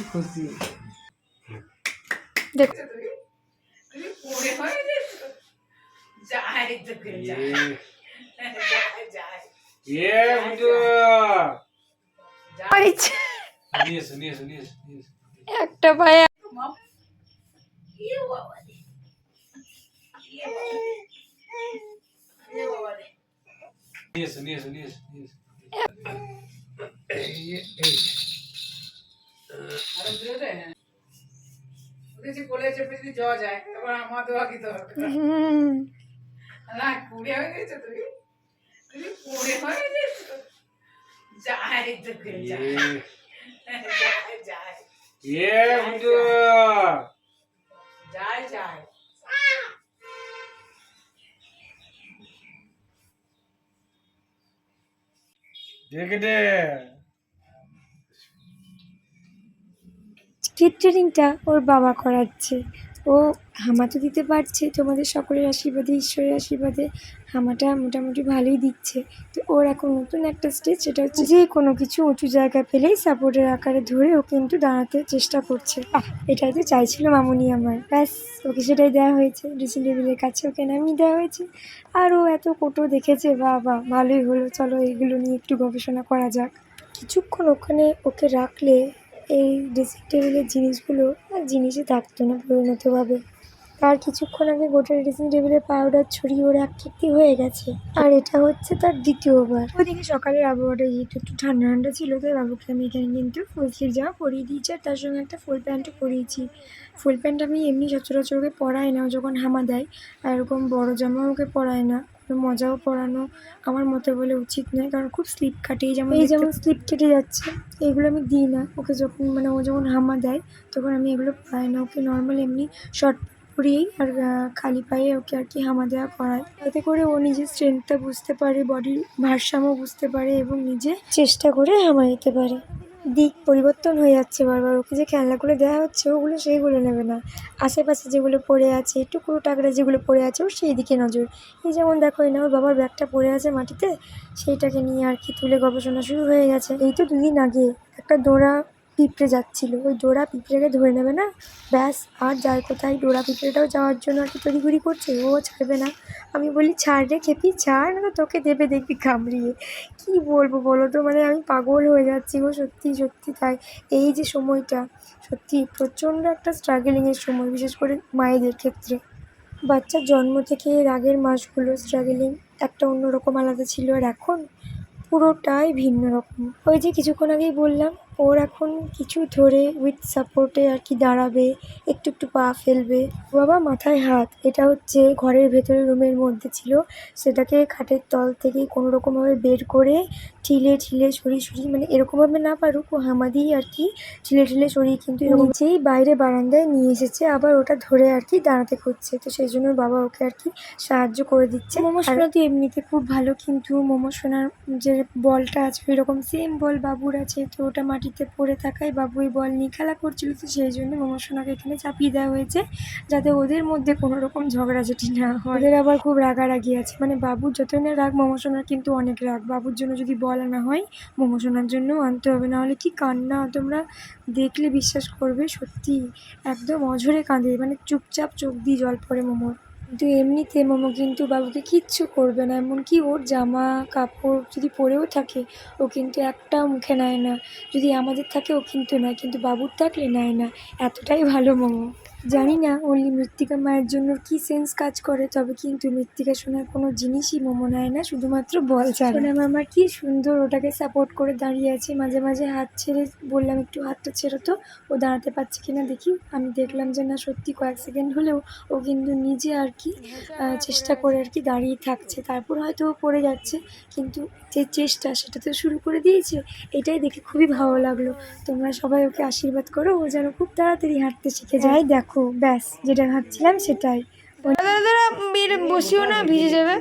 খুশি দেখো একটা পায়ে কোলে চেপে যদি যাওয়া যায় এবার আমার দেওয়া কি দরকার না কুড়ে হয়ে গেছে তুমি তুমি কুড়ে হয়ে গেছে যায় তো যায় যায় যায় যায় স্পিড ট্রেনিংটা ওর বাবা করাচ্ছে। ও হামা তো দিতে পারছে, তোমাদের সকলের আশীর্বাদে, ঈশ্বরের আশীর্বাদে হামাটা মোটামুটি ভালোই দিচ্ছে। তো ওর এখন নতুন একটা স্টেজ, সেটা হচ্ছে যে কোনো কিছু উঁচু জায়গা পেলেই সাপোর্টের আকারে ধরে ও কিন্তু দাঁড়াতে চেষ্টা করছে। এটাই তো চাইছিল মামুনি আমার, ব্যাস ওকে সেটাই দেওয়া হয়েছে। ড্রেসিং টেবিলের কাছে ওকে নামিয়ে দেওয়া হয়েছে। আর ও এত কোটো দেখেছে, বাবা ভালোই হলো, চলো এইগুলো নিয়ে একটু গবেষণা করা যাক। কিছুক্ষণ ওখানে ওকে রাখলে এই ড্রেসিং টেবিলের জিনিসগুলো আর জিনিসই থাকতো না পরিণতভাবে। তার কিছুক্ষণ আগে গোটা ড্রেসিং টেবিলে পাউডার ছড়িয়ে ওর আকৃতি হয়ে গেছে। আর এটা হচ্ছে তার দ্বিতীয়বার। ওদিকে সকালের আবহাওয়াটা যেহেতু একটু ঠান্ডা ঠান্ডা ছিল, তাই বাবুকে আমি এখানে কিন্তু ফুল স্লিভ জামা পরিয়ে দিয়েছি, আর তার সঙ্গে একটা ফুল প্যান্টও পরিয়েছি। ফুল প্যান্ট আমি এমনি সচরাচর ওকে পরাই না, যখন হামা দেয়। আর এরকম বড় জামাও ওকে পরায় না, মজাও পরানো আমার মতে বলে উচিত নয়, কারণ খুব স্লিপ কাটে। এই যেমন স্লিপ কেটে যাচ্ছে, এইগুলো আমি দিই না ওকে। যখন ও যখন হামা দেয় তখন আমি এগুলো পরাই না ওকে। নর্মাল এমনি শর্ট পরিয়েই আর খালি পায়ে ওকে আর কি হামা দেওয়া করায়। এতে করে ও নিজের স্ট্রেংথটা বুঝতে পারে, বডির ভারসাম্য বুঝতে পারে এবং নিজে চেষ্টা করে হামা দিতে পারে। দিক পরিবর্তন হয়ে যাচ্ছে বারবার। ওকে যে খেলনাগুলো দেওয়া হচ্ছে ওগুলো সেইগুলো নেবে না, আশেপাশে যেগুলো পড়ে আছে, টুকরো টাকরা যেগুলো পড়ে আছে ওর সেই দিকে নজর। এই যেমন দেখো, না ওর বাবার ব্যাগটা পড়ে আছে মাটিতে, সেইটাকে নিয়ে আর কি তুলে গবেষণা শুরু হয়ে গেছে। এই তো 2 দিন আগে একটা ডোরা পিঁপড়ে যাচ্ছিল, ওই ডোরা পিঁপড়েকে ধরে নেবে না, ব্যাস আর যায় কোথায়। ডোরা পিঁপড়েটাও যাওয়ার জন্য আর কি তড়িঘড়ি করছে, ও ছাড়বে না। আমি বলি ছাড় রে খেপি, ছাড়, না তো তোকে দেবে দেখবি কামড়িয়ে। কি বলবো বলো তো, আমি পাগল হয়ে যাচ্ছি গো, সত্যি সত্যি তাই। এই যে সময়টা সত্যি প্রচণ্ড একটা স্ট্রাগলিংয়ের সময়, বিশেষ করে মায়েদের ক্ষেত্রে। বাচ্চার জন্ম থেকে এর আগের মাসগুলো স্ট্রাগলিং একটা অন্যরকম আলাদা ছিল, আর এখন পুরোটাই ভিন্ন রকম। ওই যে কিছুক্ষণ আগেই বললাম, ওর এখন কিছু ধরে উইথ সাপোর্টে আর কি দাঁড়াবে, একটু একটু পা ফেলবে। বাবা মাথায় হাত, এটা হচ্ছে ঘরের ভেতরে রুমের মধ্যে ছিল, সেটাকে খাটের তল থেকে কোনো রকমভাবে বের করে ঠিলে ঠিলে সরিয়ে সরিয়ে, এরকমভাবে না পারুক, ও হামা দিয়ে আর কি ঠিলে ঠিলে সরিয়ে কিন্তু নিচেই বাইরে বারান্দায় নিয়ে এসেছে। আবার ওটা ধরে আর কি দাঁড়াতে করছে, তো সেই জন্য বাবা ওকে আর কি সাহায্য করে দিচ্ছে। মোমো সোনা তো এমনিতে খুব ভালো, কিন্তু মোমো সোনার যে বলটা আছে ওই রকম সেম বল বাবুর আছে, তো ওটা মাটিতে পড়ে থাকায় বাবু ওই বল নিয়ে খেলা করছিল। তো সেই জন্য মোমো সোনাকে এখানে চাপিয়ে দেওয়া হয়েছে, যাতে ওদের মধ্যে কোনো রকম ঝগড়াঝাটি না হয়। ওদের আবার খুব রাগারাগি আছে, বাবুর যতই না রাগ, মোমো সোনার কিন্তু অনেক রাগ। বাবুর জন্য যদি বল আনা হয়, মোমো সোনার জন্যও আনতে হবে, নাহলে কি কান্না, তোমরা দেখলে বিশ্বাস করবে, সত্যি একদম অঝরে কাঁদে, চুপচাপ চোখ দিয়ে জল পড়ে মোমোর। কিন্তু এমনিতে মোমো কিন্তু বাবুকে কিচ্ছু করবে না, এমনকি ওর জামা কাপড় যদি পরেও থাকে ও কিন্তু একটাও মুখে নেয় না। যদি আমাদের থাকে ও কিন্তু নেয়, কিন্তু বাবুর থাকলে নেয় না, এতটাই ভালো মোমো। জানি না অনলি মৃত্তিকা মায়ের জন্য কী সেন্স কাজ করে, তবে কিন্তু মৃত্তিকা সোনার কোনো জিনিসই মোমো নেয় না, শুধুমাত্র বল ছাড়া। সোনা মামা কি সুন্দর ওটাকে সাপোর্ট করে দাঁড়িয়ে আছে, মাঝে মাঝে হাত ছেড়ে বললাম একটু হাতটা ছেড়ো তো, ও দাঁড়াতে পারছে কিনা দেখি। আমি দেখলাম যে না, সত্যি কয়েক সেকেন্ড হলেও ও কিন্তু নিজে আর কি চেষ্টা করে আর কি দাঁড়িয়ে থাকছে। তারপর হয়তো ও পড়ে যাচ্ছে, কিন্তু যে চেষ্টা সেটা তো শুরু করে দিয়েছে, এটাই দেখে খুবই ভালো লাগলো। তোমরা সবাই ওকে আশীর্বাদ করো, ও যেন খুব তাড়াতাড়ি হাঁটতে শিখে যায়। দেখো ব্যাস যেটা ভাবছিলাম সেটাই। বসিও না, ভিজে যাবে।